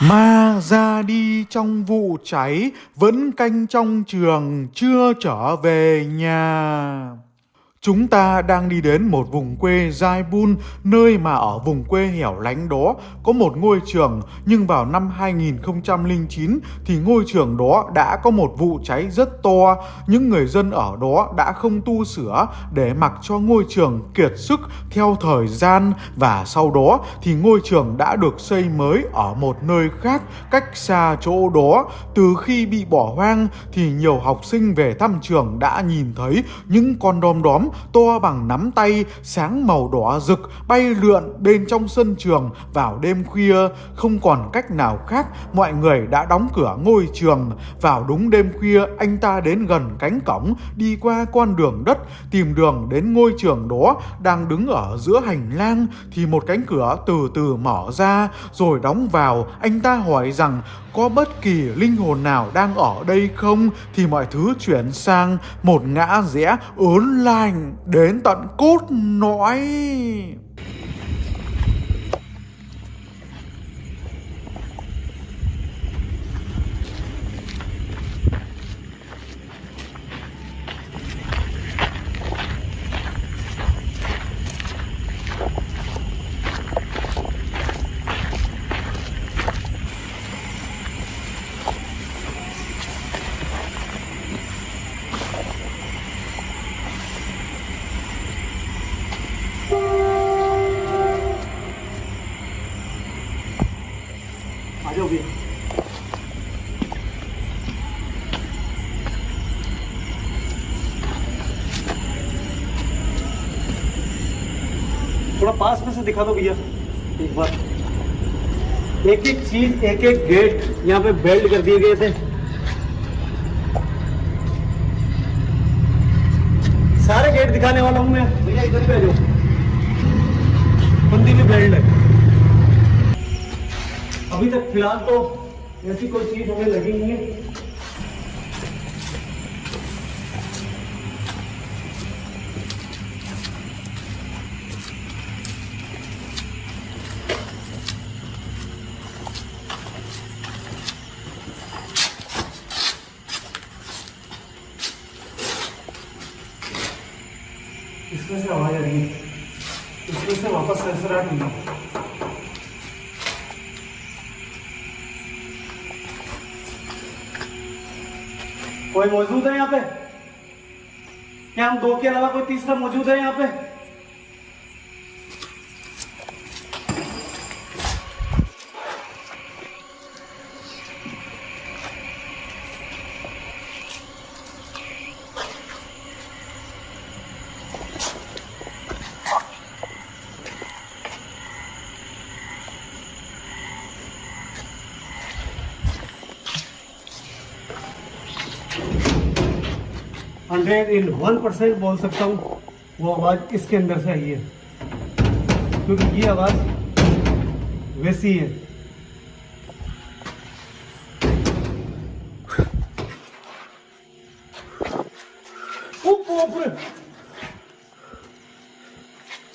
Ma ra đi trong vụ cháy, vẫn canh trong trường, chưa trở về nhà. Chúng ta đang đi đến một vùng quê Jaipur, nơi mà ở vùng quê hẻo lánh đó có một ngôi trường, nhưng vào năm 2009 thì ngôi trường đó đã có một vụ cháy rất to. Những người dân ở đó đã không tu sửa để mặc cho ngôi trường kiệt sức theo thời gian, và sau đó thì ngôi trường đã được xây mới ở một nơi khác cách xa chỗ đó. Từ khi bị bỏ hoang thì nhiều học sinh về thăm trường đã nhìn thấy những con đom đóm to bằng nắm tay, sáng màu đỏ rực, bay lượn bên trong sân trường vào đêm khuya. Không còn cách nào khác, mọi người đã đóng cửa ngôi trường. Vào đúng đêm khuya, anh ta đến gần cánh cổng, đi qua con đường đất, tìm đường đến ngôi trường đó. Đang đứng ở giữa hành lang thì một cánh cửa từ từ mở ra rồi đóng vào. Anh ta hỏi rằng có bất kỳ linh hồn nào đang ở đây không, thì mọi thứ chuyển sang một ngã rẽ ớn lạnh đến tận cốt lõi. आ जाओ भैया। थोड़ा पास में से दिखा दो भैया एक बार। एक एक चीज, एक एक गेट यहाँ पे बेल्ट कर दिए गए थे। सारे गेट दिखाने वाला हूँ मैं भैया, इधर पे आ जाओ। बंदी की बेल्ट है। अभी तक फिलहाल तो ऐसी कोई चीज हमें लगी नहीं है। इसमें से आवाज आ रही है, इसमें से वापस सरसराहट नहीं। कोई मौजूद है यहाँ पे? क्या हम दो के अलावा कोई तीसरा मौजूद है यहाँ पे? हंड्रेड इन 1% बोल सकता हूँ वो आवाज इसके अंदर से आई है, क्योंकि ये आवाज वैसी है।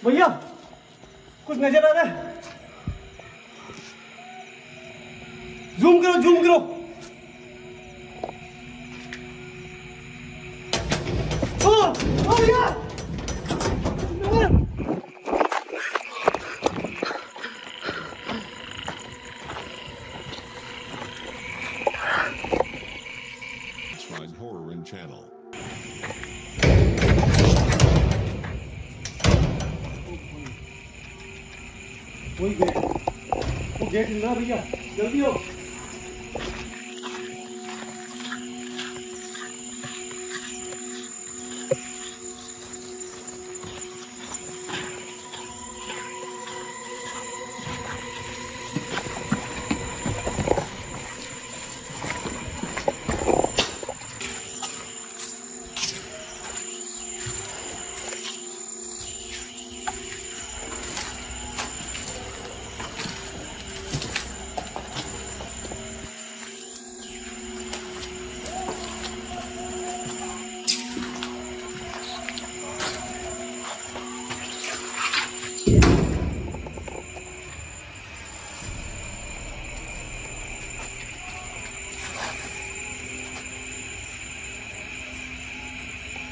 भैया कुछ नजर आ रहा है? जूम करो, जूम करो। Oh yeah! Subscribe Horror and Channel. वही गेट, वो गेट मिल रहा भैया, जल्दी हो।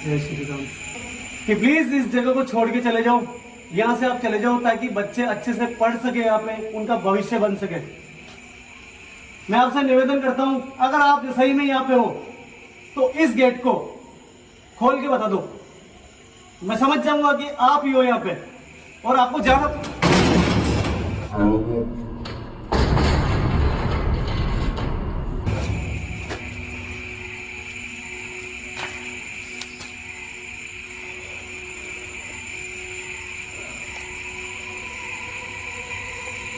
जय श्री राम। कि प्लीज इस जगह को छोड़ के चले जाओ, यहाँ से आप चले जाओ ताकि बच्चे अच्छे से पढ़ सके, यहाँ पे उनका भविष्य बन सके। मैं आपसे निवेदन करता हूँ, अगर आप सही में यहाँ पे हो तो इस गेट को खोल के बता दो, मैं समझ जाऊंगा कि आप ही हो यहाँ पे और आपको जाना।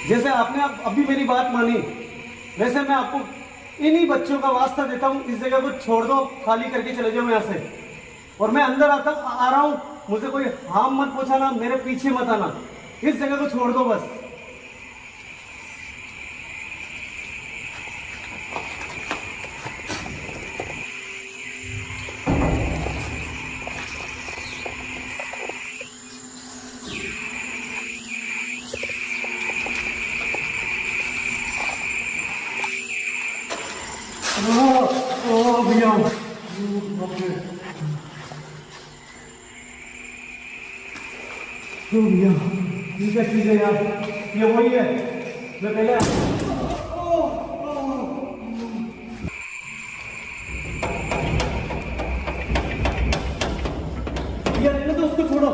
जैसे आपने अभी मेरी बात मानी, वैसे मैं आपको इन्हीं बच्चों का वास्ता देता हूँ, इस जगह को छोड़ दो, खाली करके चले जाओ यहाँ से। और मैं अंदर आ रहा हूँ, मुझे कोई हार्म मत पहुंचाना, मेरे पीछे मत आना, इस जगह को छोड़ दो बस। भैया भैया ठीक है यार, ये वही है मैं पहले। भैया रहने दो, उसको छोड़ो।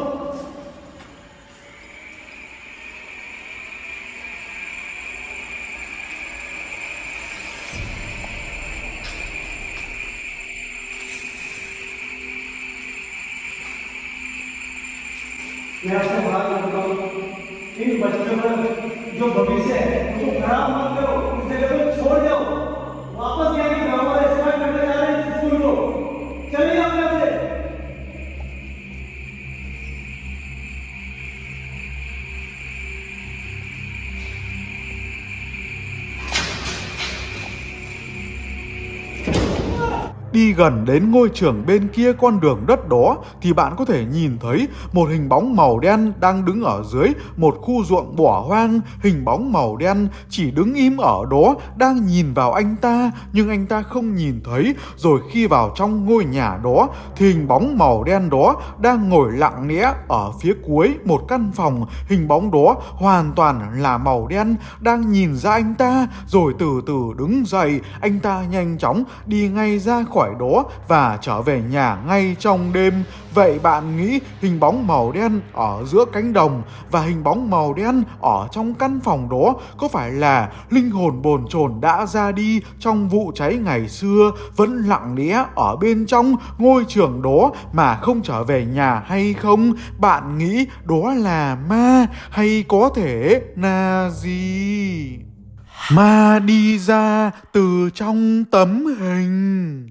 मैं आपसे बात करता हूँ, इन बच्चों का जो भविष्य है उसको खराब मत करो, इस जगह को छोड़ जाओ, वापस यहाँ के गाँव वाले स्टार्ट करने जा रहे हैं स्कूल को, चले जाओ यहाँ से। Đi gần đến ngôi trường bên kia con đường đất đó thì bạn có thể nhìn thấy một hình bóng màu đen đang đứng ở dưới một khu ruộng bỏ hoang. Hình bóng màu đen chỉ đứng im ở đó, đang nhìn vào anh ta nhưng anh ta không nhìn thấy. Rồi khi vào trong ngôi nhà đó thì hình bóng màu đen đó đang ngồi lặng lẽ ở phía cuối một căn phòng. Hình bóng đó hoàn toàn là màu đen đang nhìn ra anh ta, rồi từ từ đứng dậy. Anh ta nhanh chóng đi ngay ra khỏi đó và trở về nhà ngay trong đêm. Vậy bạn nghĩ hình bóng màu đen ở giữa cánh đồng và hình bóng màu đen ở trong căn phòng đó có phải là linh hồn bồn chồn đã ra đi trong vụ cháy ngày xưa, vẫn lặng lẽ ở bên trong ngôi trường đó mà không trở về nhà hay không? Bạn nghĩ đó là ma hay có thể là gì? Ma đi ra từ trong tấm hình.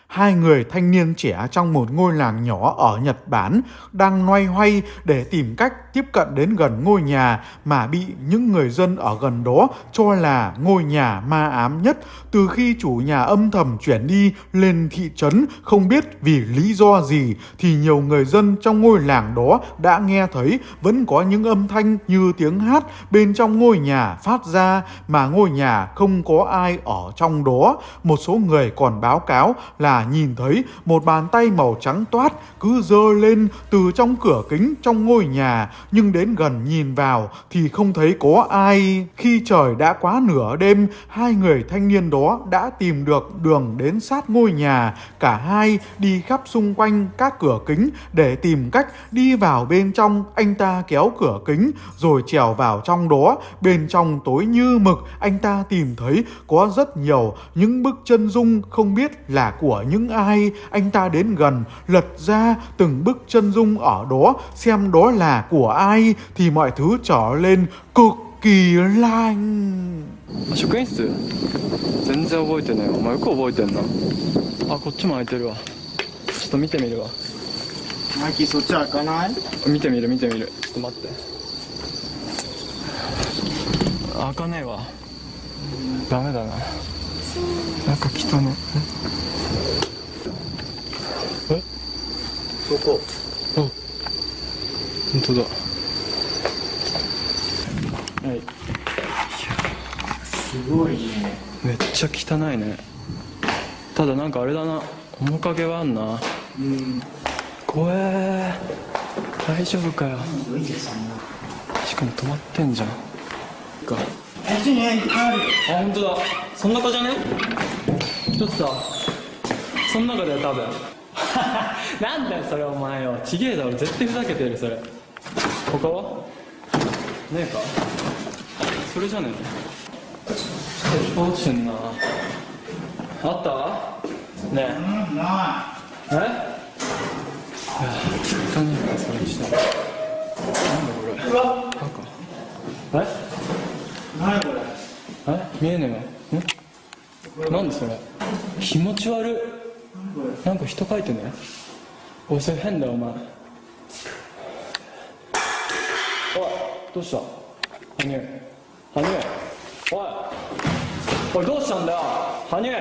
Hai người thanh niên trẻ trong một ngôi làng nhỏ ở Nhật Bản đang loay hoay để tìm cách tiếp cận đến gần ngôi nhà mà bị những người dân ở gần đó cho là ngôi nhà ma ám nhất. Từ khi chủ nhà âm thầm chuyển đi lên thị trấn không biết vì lý do gì thì nhiều người dân trong ngôi làng đó đã nghe thấy vẫn có những âm thanh như tiếng hát bên trong ngôi nhà phát ra mà ngôi nhà không có ai ở trong đó. Một số người còn báo cáo là nhìn thấy một bàn tay màu trắng toát cứ giơ lên từ trong cửa kính trong ngôi nhà, nhưng đến gần nhìn vào thì không thấy có ai. Khi trời đã quá nửa đêm, hai người thanh niên đó đã tìm được đường đến sát ngôi nhà. Cả hai đi khắp xung quanh các cửa kính để tìm cách đi vào bên trong. Anh ta kéo cửa kính rồi trèo vào trong đó. Bên trong tối như mực, anh ta tìm thấy có rất nhiều những bức chân dung không biết là của những ai. Anh ta đến gần lật ra từng bức chân dung ở đó xem đó là của ai thì mọi thứ trở lên cực kỳ lạnh. 職員室全然覚えてないお前よく覚えてんなあこっちも開いてるわちょっと見てみるわマイキーそっち開かない見てみるちょっと待って開かねえわダメだななんか来たねえどこあ本当だはいすごいねめっちゃ汚いねただなんかあれだな面影はあんなうん怖え。大丈夫かよ。しかも止まってんじゃん。か。こっちにいっぱいあるよ。あ、本当だ。そんな子じゃね？ちょっとさ、その中だよ多分。なんだよそれお前よ。ちげえだろ、絶対ふざけてるそれ。他は？ねえか？それじゃねえの？落ちてんな。あった？ねえ。なえ？いや、絶対ねえからそれにした。なんだこれ。い。うわ、なんか。え？何これ。え？見えねえの？なんでそれ？気持ち悪い。なんか人描いてね。おい、それ変だよお前。おい、どうした？羽生。羽生。おい。おい、どうしたんだよ羽生。おい、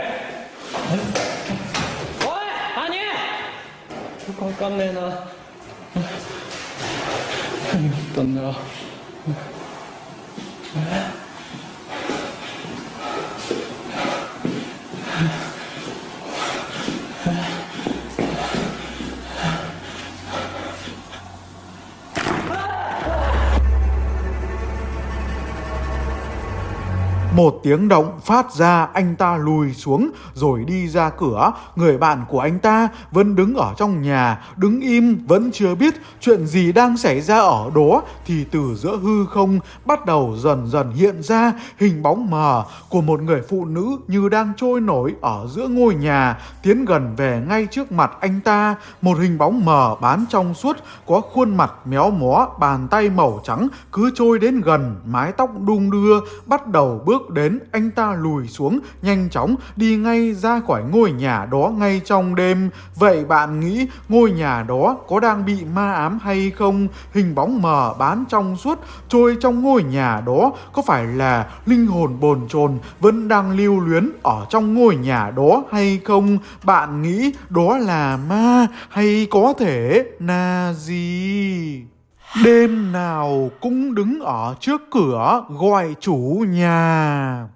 羽生。よくわかんねえな。何があったんだよ。Một tiếng động phát ra, anh ta lùi xuống rồi đi ra cửa. Người bạn của anh ta vẫn đứng ở trong nhà, đứng im, vẫn chưa biết chuyện gì đang xảy ra ở đó. Thì từ giữa hư không bắt đầu dần dần hiện ra hình bóng mờ của một người phụ nữ như đang trôi nổi ở giữa ngôi nhà, tiến gần về ngay trước mặt anh ta. Một hình bóng mờ bán trong suốt, có khuôn mặt méo mó, bàn tay màu trắng cứ trôi đến gần, mái tóc đung đưa, bắt đầu bước đến. Anh ta lùi xuống nhanh chóng, đi ngay ra khỏi ngôi nhà đó ngay trong đêm. Vậy bạn nghĩ ngôi nhà đó có đang bị ma ám hay không? Hình bóng mờ bán trong suốt trôi trong ngôi nhà đó có phải là linh hồn bồn chồn vẫn đang lưu luyến ở trong ngôi nhà đó hay không? Bạn nghĩ đó là ma hay có thể là gì? Đêm nào cũng đứng ở trước cửa gọi chủ nhà.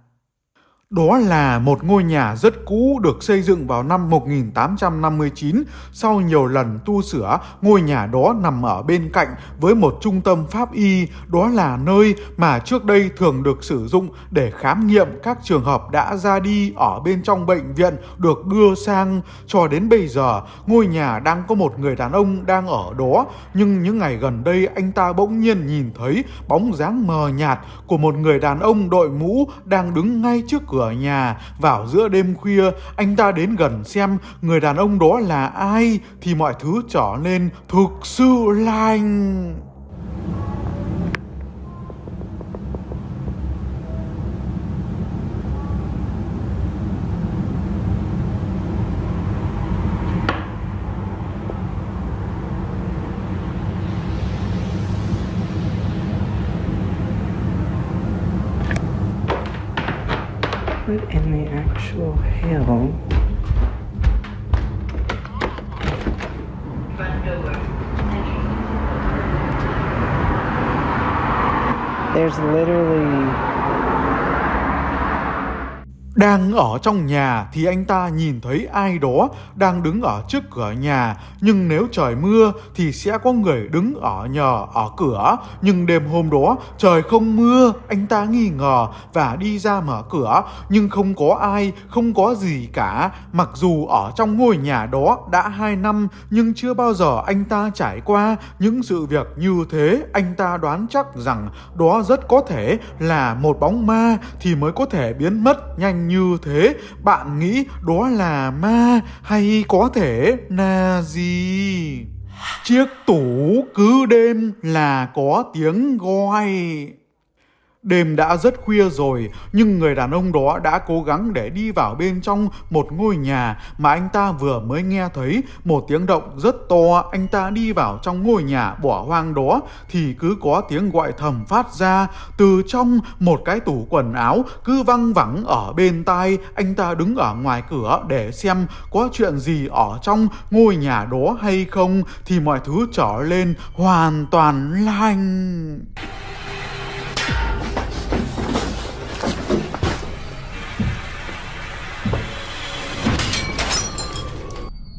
Đó là một ngôi nhà rất cũ được xây dựng vào năm 1859. Sau nhiều lần tu sửa, ngôi nhà đó nằm ở bên cạnh với một trung tâm pháp y. Đó là nơi mà trước đây thường được sử dụng để khám nghiệm các trường hợp đã ra đi ở bên trong bệnh viện được đưa sang. Cho đến bây giờ, ngôi nhà đang có một người đàn ông đang ở đó. Nhưng những ngày gần đây, anh ta bỗng nhiên nhìn thấy bóng dáng mờ nhạt của một người đàn ông đội mũ đang đứng ngay trước cửa nhà. Vào giữa đêm khuya, anh ta đến gần xem người đàn ông đó là ai thì mọi thứ trở nên thực sự lạnh. What in the actual hell? There's literally... Đang ở trong nhà thì anh ta nhìn thấy ai đó đang đứng ở trước cửa nhà. Nhưng nếu trời mưa thì sẽ có người đứng ở nhờ ở cửa. Nhưng đêm hôm đó trời không mưa, anh ta nghi ngờ và đi ra mở cửa. Nhưng không có ai, không có gì cả. Mặc dù ở trong ngôi nhà đó đã 2 năm nhưng chưa bao giờ anh ta trải qua những sự việc như thế. Anh ta đoán chắc rằng đó rất có thể là một bóng ma thì mới có thể biến mất nhanh như thế. Bạn nghĩ đó là ma hay có thể là gì? Chiếc tủ cứ đêm là có tiếng gọi. Đêm đã rất khuya rồi, nhưng người đàn ông đó đã cố gắng để đi vào bên trong một ngôi nhà mà anh ta vừa mới nghe thấy một tiếng động rất to. Anh ta đi vào trong ngôi nhà bỏ hoang đó thì cứ có tiếng gọi thầm phát ra từ trong một cái tủ quần áo cứ văng vẳng ở bên tai. Anh ta đứng ở ngoài cửa để xem có chuyện gì ở trong ngôi nhà đó hay không thì mọi thứ trở lên hoàn toàn lạnh.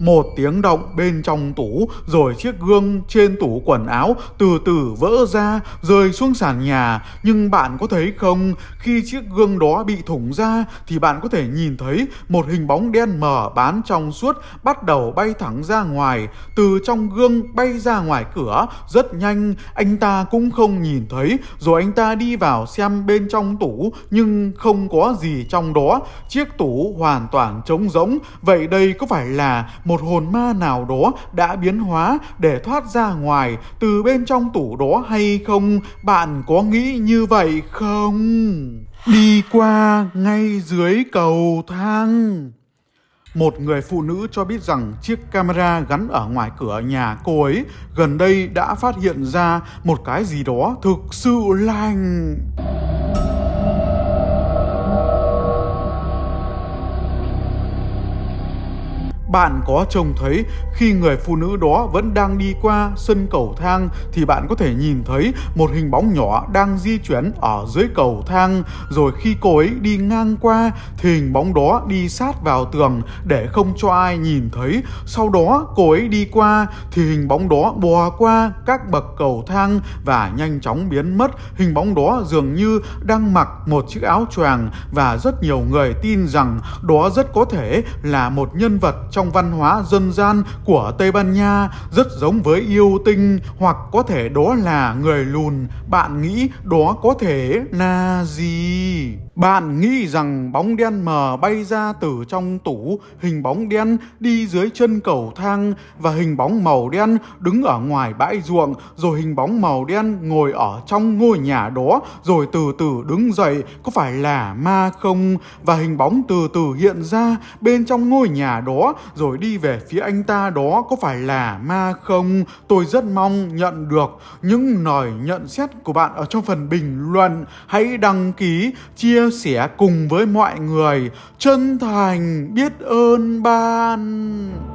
Một tiếng động bên trong tủ, rồi chiếc gương trên tủ quần áo từ từ vỡ ra, rơi xuống sàn nhà. Nhưng bạn có thấy không, khi chiếc gương đó bị thủng ra thì bạn có thể nhìn thấy một hình bóng đen mờ bán trong suốt bắt đầu bay thẳng ra ngoài. Từ trong gương bay ra ngoài cửa rất nhanh, anh ta cũng không nhìn thấy. Rồi anh ta đi vào xem bên trong tủ, nhưng không có gì trong đó. Chiếc tủ hoàn toàn trống rỗng. Vậy đây có phải là một hồn ma nào đó đã biến hóa để thoát ra ngoài từ bên trong tủ đó hay không? Bạn có nghĩ như vậy không? Đi qua ngay dưới cầu thang, một người phụ nữ cho biết rằng chiếc camera gắn ở ngoài cửa nhà cô ấy gần đây đã phát hiện ra một cái gì đó thực sự lành. Bạn có trông thấy khi người phụ nữ đó vẫn đang đi qua sân cầu thang thì bạn có thể nhìn thấy một hình bóng nhỏ đang di chuyển ở dưới cầu thang. Rồi khi cô ấy đi ngang qua thì hình bóng đó đi sát vào tường để không cho ai nhìn thấy. Sau đó cô ấy đi qua thì hình bóng đó bò qua các bậc cầu thang và nhanh chóng biến mất. Hình bóng đó dường như đang mặc một chiếc áo choàng và rất nhiều người tin rằng đó rất có thể là một nhân vật trong văn hóa dân gian của Tây Ban Nha, rất giống với yêu tinh, hoặc có thể đó là người lùn. Bạn nghĩ đó có thể là gì? Bạn nghĩ rằng bóng đen mờ bay ra từ trong tủ, hình bóng đen đi dưới chân cầu thang, và hình bóng màu đen đứng ở ngoài bãi ruộng, rồi hình bóng màu đen ngồi ở trong ngôi nhà đó rồi từ từ đứng dậy, có phải là ma không? Và hình bóng từ từ hiện ra bên trong ngôi nhà đó rồi đi về phía anh ta đó, có phải là ma không? Tôi rất mong nhận được những lời nhận xét của bạn ở trong phần bình luận. Hãy đăng ký, chia sẻ cùng với mọi người. Chân thành biết ơn bạn.